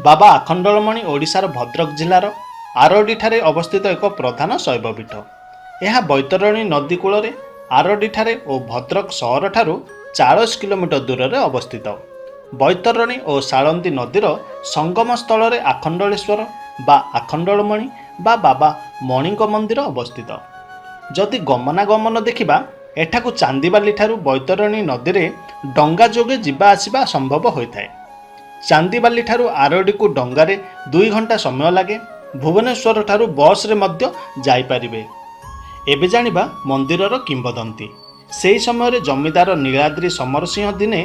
ବାବା ଆଖଣ୍ଡଳମଣି ଓଡ଼ିଶାର ଭଦ୍ରକ ଜିଲ୍ଲାର ଆରଡ଼ିଠାରେ ଅବସ୍ଥିତ ଏକ ପ୍ରଧାନ ଶୈବପୀଠ। ଏହା ବୈତରଣୀ ନଦୀ କୂଳରେ ଆରଡ଼ିଠାରେ ଓ ଭଦ୍ରକ ସହରଠାରୁ 40 କିଲୋମିଟର ଦୂରରେ ଅବସ୍ଥିତ। ବୈତରଣୀ ଓ ଶାଳନ୍ଦୀ ନଦୀର ସଙ୍ଗମ ସ୍ଥଳରେ ଆଖଣ୍ଡଳେଶ୍ୱର ବା ଆଖଣ୍ଡଳମଣି ବା ବାବା ମଣିଙ୍କ ମନ୍ଦିର ଅବସ୍ଥିତ। ଯଦି ଗମନାଗମନ ଦେଖିବା, ଏଠାକୁ ଚାନ୍ଦିବାଲିଠାରୁ ବୈତରଣୀ ନଦୀରେ ଡଙ୍ଗା ଯୋଗେ ଯିବା ଆସିବା ସମ୍ଭବ ହୋଇଥାଏ। ଚାନ୍ଦିବାଲିଠାରୁ ଆରଡ଼ିକୁ ଡଙ୍ଗାରେ 2 ଘଣ୍ଟା ସମୟ ଲାଗେ। ଭୁବନେଶ୍ୱର ଠାରୁ ବସ୍ରେ ମଧ୍ୟ ଯାଇପାରିବେ। ଏବେ ଜାଣିବା ମନ୍ଦିରର କିମ୍ବଦନ୍ତୀ। ସେହି ସମୟରେ ଜମିଦାର ନୀଳାଦ୍ରି ସମରସିଂହ ଦିନେ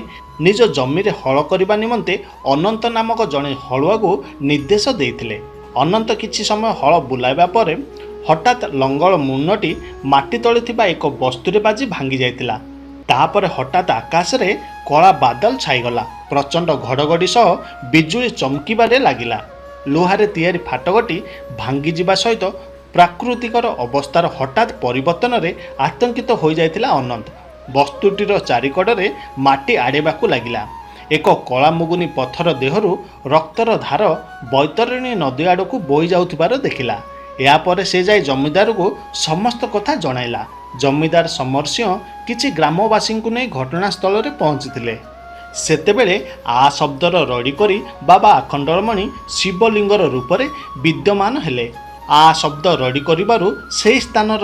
ନିଜ ଜମିରେ ହଳ କରିବା ନିମନ୍ତେ ଅନନ୍ତ ନାମକ ଜଣେ ହଳୁଆକୁ ନିର୍ଦ୍ଦେଶ ଦେଇଥିଲେ। ଅନନ୍ତ କିଛି ସମୟ ହଳ ବୁଲାଇବା ପରେ ହଠାତ୍ ଲଙ୍ଗଳ ମୁନଟି ମାଟି ତଳେ ଥିବା ଏକ ବସ୍ତୁରେ ବାଜି ଭାଙ୍ଗି ଯାଇଥିଲା। ତାପରେ ହଠାତ୍ ଆକାଶରେ କଳା ବାଦଲ ଛାଇଗଲା। ପ୍ରଚଣ୍ଡ ଘଡ଼ଘଡ଼ି ସହ ବିଜୁଳି ଚମକିବାରେ ଲାଗିଲା। ଲୁହାରେ ତିଆରି ଫାଟକଟି ଭାଙ୍ଗିଯିବା ସହିତ ପ୍ରାକୃତିକର ଅବସ୍ଥାର ହଠାତ୍ ପରିବର୍ତ୍ତନରେ ଆତଙ୍କିତ ହୋଇଯାଇଥିଲା ଅନନ୍ତ। ବସ୍ତୁଟିର ଚାରିକଡ଼ରେ ମାଟି ଆଡ଼େଇବାକୁ ଲାଗିଲା। ଏକ କଳାମୁଗୁନି ପଥର ଦେହରୁ ରକ୍ତର ଧାର ବୈତରଣୀ ନଦୀ ଆଡ଼କୁ ବୋହି ଯାଉଥିବାର ଦେଖିଲା। ଏହାପରେ ସେ ଯାଇ ଜମିଦାରକୁ ସମସ୍ତ କଥା ଜଣାଇଲା। ଜମିଦାର ସମରସିଂହ କିଛି ଗ୍ରାମବାସୀଙ୍କୁ ନେଇ ଘଟଣାସ୍ଥଳରେ ପହଞ୍ଚିଥିଲେ। ସେତେବେଳେ ଆ ଶବ୍ଦର ରଡ଼ି କରି ବାବା ଆଖଣ୍ଡଳମଣି ଶିବଲିଙ୍ଗର ରୂପରେ ବିଦ୍ୟମାନ ହେଲେ। ଆ ଶବ୍ଦ ରଡ଼ି କରିବାରୁ ସେହି ସ୍ଥାନର